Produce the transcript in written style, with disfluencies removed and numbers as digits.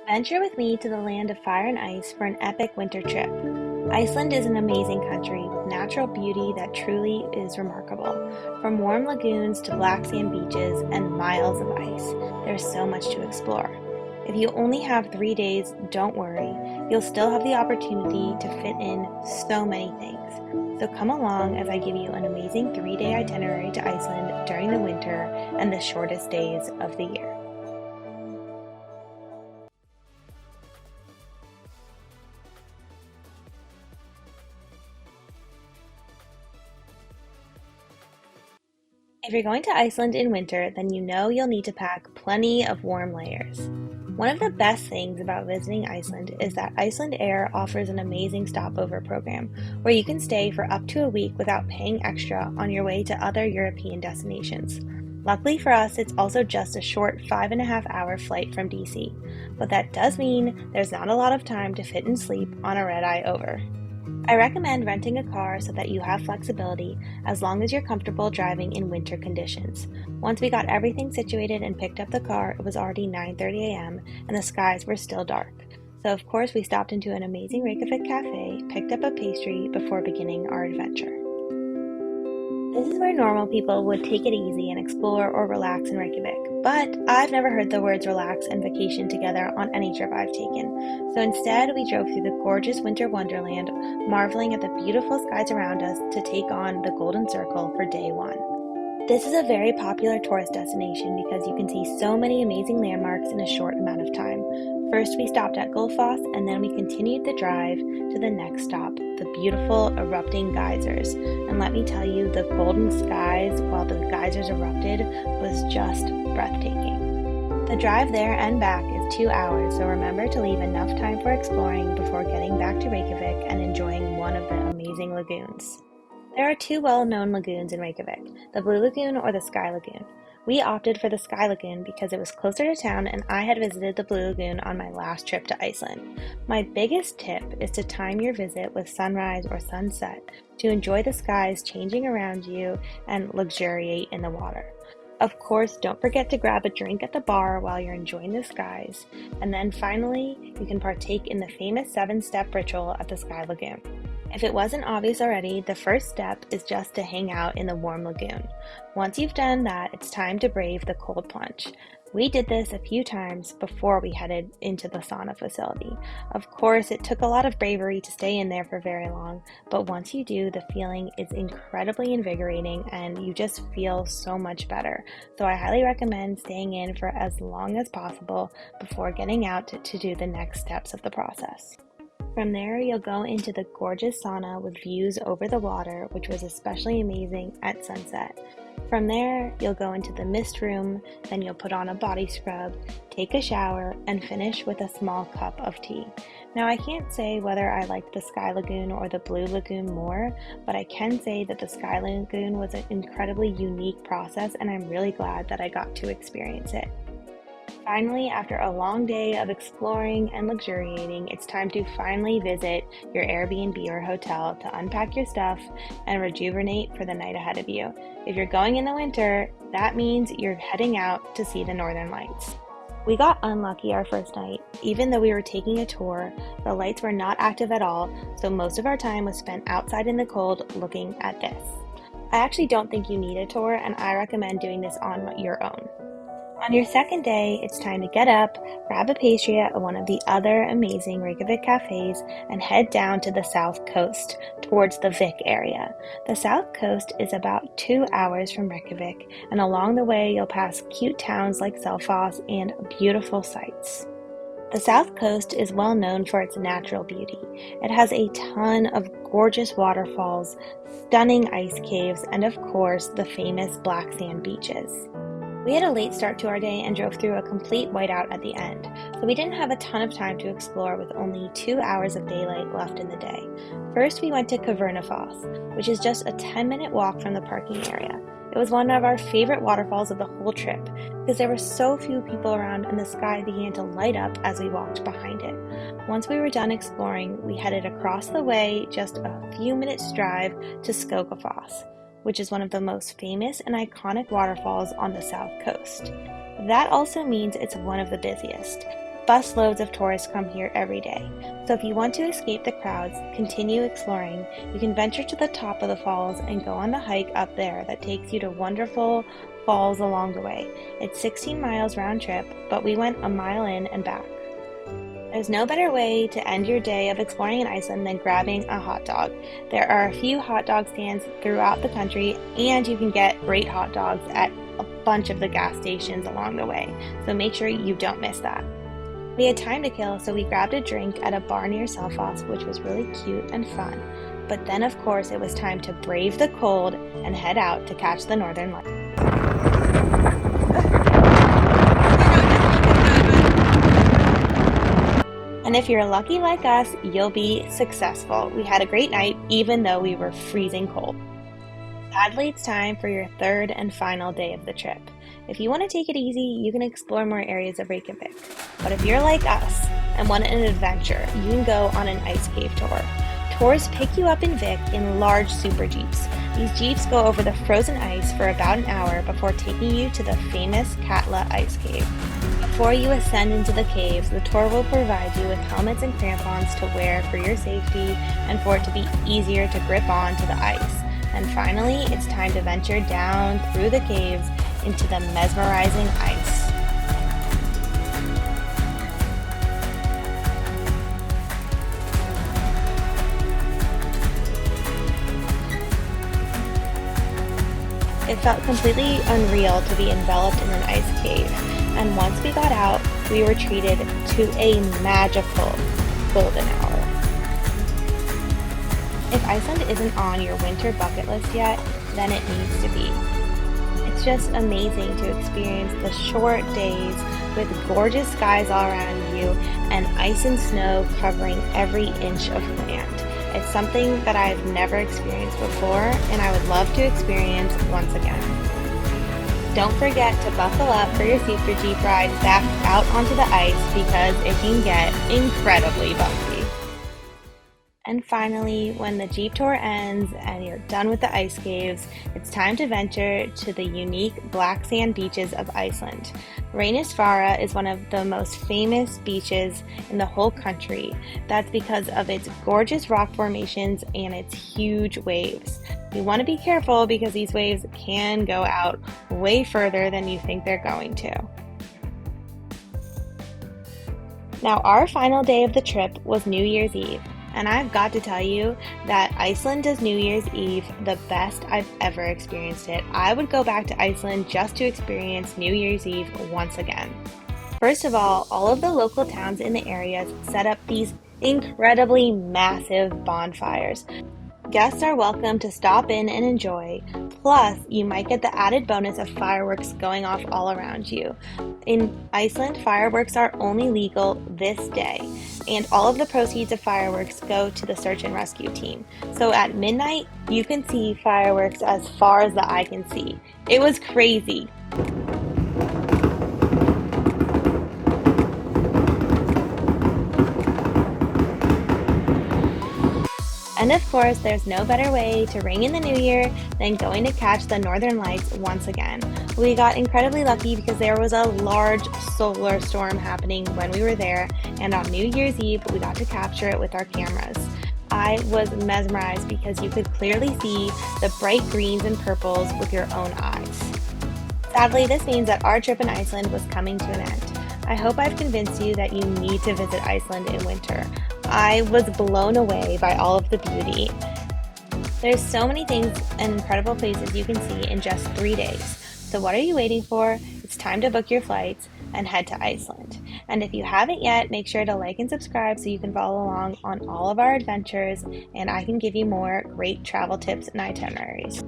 Venture with me to the land of fire and ice for an epic winter trip. Iceland is an amazing country with natural beauty that truly is remarkable. From warm lagoons to black sand beaches and miles of ice, there's so much to explore. If you only have 3 days, don't worry. You'll still have the opportunity to fit in so many things. So come along as I give you an amazing 3-day itinerary to Iceland during the winter and the shortest days of the year. If you're going to Iceland in winter, then you know you'll need to pack plenty of warm layers. One of the best things about visiting Iceland is that Iceland Air offers an amazing stopover program where you can stay for up to a week without paying extra on your way to other European destinations. Luckily for us, it's also just a short 5.5 hour flight from DC, but that does mean there's not a lot of time to fit and sleep on a red eye over. I recommend renting a car so that you have flexibility as long as you're comfortable driving in winter conditions. Once we got everything situated and picked up the car, it was already 9:30 a.m. and the skies were still dark. So of course we stopped into an amazing Reykjavik cafe, picked up a pastry before beginning our adventure. This is where normal people would take it easy and explore or relax in Reykjavik, but I've never heard the words relax and vacation together on any trip I've taken. So instead, we drove through the gorgeous winter wonderland, marveling at the beautiful skies around us to take on the Golden Circle for day one. This is a very popular tourist destination because you can see so many amazing landmarks in a short amount of time. First, we stopped at Gullfoss, and then we continued the drive to the next stop, the beautiful erupting geysers. And let me tell you, the golden skies while the geysers erupted was just breathtaking. The drive there and back is 2 hours, so remember to leave enough time for exploring before getting back to Reykjavik and enjoying one of the amazing lagoons. There are two well-known lagoons in Reykjavik, the Blue Lagoon or the Sky Lagoon. We opted for the Sky Lagoon because it was closer to town and I had visited the Blue Lagoon on my last trip to Iceland. My biggest tip is to time your visit with sunrise or sunset to enjoy the skies changing around you and luxuriate in the water. Of course, don't forget to grab a drink at the bar while you're enjoying the skies. And then finally, you can partake in the famous 7-step ritual at the Sky Lagoon. If it wasn't obvious already, the first step is just to hang out in the warm lagoon. Once you've done that, it's time to brave the cold plunge. We did this a few times before we headed into the sauna facility. Of course, it took a lot of bravery to stay in there for very long, but once you do, the feeling is incredibly invigorating and you just feel so much better. So I highly recommend staying in for as long as possible before getting out to do the next steps of the process. From there, you'll go into the gorgeous sauna with views over the water, which was especially amazing at sunset. From there, you'll go into the mist room, then you'll put on a body scrub, take a shower, and finish with a small cup of tea. Now, I can't say whether I liked the Sky Lagoon or the Blue Lagoon more, but I can say that the Sky Lagoon was an incredibly unique process, and I'm really glad that I got to experience it. Finally, after a long day of exploring and luxuriating, it's time to finally visit your Airbnb or hotel to unpack your stuff and rejuvenate for the night ahead of you. If you're going in the winter, that means you're heading out to see the Northern Lights. We got unlucky our first night. Even though we were taking a tour, the lights were not active at all, so most of our time was spent outside in the cold looking at this. I actually don't think you need a tour, and I recommend doing this on your own. On your second day, it's time to get up, grab a pastry at one of the other amazing Reykjavik cafes, and head down to the south coast, towards the Vik area. The south coast is about 2 hours from Reykjavik, and along the way you'll pass cute towns like Selfoss and beautiful sights. The south coast is well known for its natural beauty. It has a ton of gorgeous waterfalls, stunning ice caves, and of course, the famous black sand beaches. We had a late start to our day and drove through a complete whiteout at the end, so we didn't have a ton of time to explore with only 2 hours of daylight left in the day. First, we went to Cavernafoss, which is just a 10-minute walk from the parking area. It was one of our favorite waterfalls of the whole trip because there were so few people around and the sky began to light up as we walked behind it. Once we were done exploring, we headed across the way just a few minutes drive to Skogafoss, which is one of the most famous and iconic waterfalls on the south coast. That also means it's one of the busiest. Busloads of tourists come here every day. So if you want to escape the crowds, continue exploring, you can venture to the top of the falls and go on the hike up there that takes you to wonderful falls along the way. It's 16 miles round trip, but we went a mile in and back. There's no better way to end your day of exploring in Iceland than grabbing a hot dog. There are a few hot dog stands throughout the country, and you can get great hot dogs at a bunch of the gas stations along the way, so make sure you don't miss that. We had time to kill, so we grabbed a drink at a bar near Selfoss, which was really cute and fun. But then, of course, it was time to brave the cold and head out to catch the northern lights. And if you're lucky like us, you'll be successful. We had a great night, even though we were freezing cold. Sadly, it's time for your third and final day of the trip. If you want to take it easy, you can explore more areas of Reykjavik. But if you're like us and want an adventure, you can go on an ice cave tour. Tours pick you up in Vik in large super jeeps. These jeeps go over the frozen ice for about an hour before taking you to the famous Katla ice cave. Before you ascend into the caves, the tour will provide you with helmets and crampons to wear for your safety and for it to be easier to grip on to the ice. And finally, it's time to venture down through the caves into the mesmerizing ice. It felt completely unreal to be enveloped in an ice cave, and once we got out, we were treated to a magical golden hour. If Iceland isn't on your winter bucket list yet, then it needs to be. It's just amazing to experience the short days with gorgeous skies all around you and ice and snow covering every inch of land. It's something that I've never experienced before, and I would love to experience once again. Don't forget to buckle up for your super jeep ride back out onto the ice because it can get incredibly bumpy. And finally, when the jeep tour ends and you're done with the ice caves, it's time to venture to the unique black sand beaches of Iceland. Reynisfjara is one of the most famous beaches in the whole country. That's because of its gorgeous rock formations and its huge waves. You want to be careful because these waves can go out way further than you think they're going to. Now, our final day of the trip was New Year's Eve. And I've got to tell you that Iceland does New Year's Eve the best I've ever experienced it. I would go back to Iceland just to experience New Year's Eve once again. First of all of the local towns in the area set up these incredibly massive bonfires. Guests are welcome to stop in and enjoy, plus you might get the added bonus of fireworks going off all around you. In Iceland, fireworks are only legal this day, and all of the proceeds of fireworks go to the search and rescue team. So at midnight, you can see fireworks as far as the eye can see. It was crazy. And of course, there's no better way to ring in the new year than going to catch the northern lights once again. We got incredibly lucky because there was a large solar storm happening when we were there, and on New Year's Eve, we got to capture it with our cameras. I was mesmerized because you could clearly see the bright greens and purples with your own eyes. Sadly, this means that our trip in Iceland was coming to an end. I hope I've convinced you that you need to visit Iceland in winter. I was blown away by all of the beauty. There's so many things and incredible places you can see in just 3 days. So what are you waiting for? It's time to book your flights and head to Iceland. And if you haven't yet, make sure to like and subscribe so you can follow along on all of our adventures and I can give you more great travel tips and itineraries.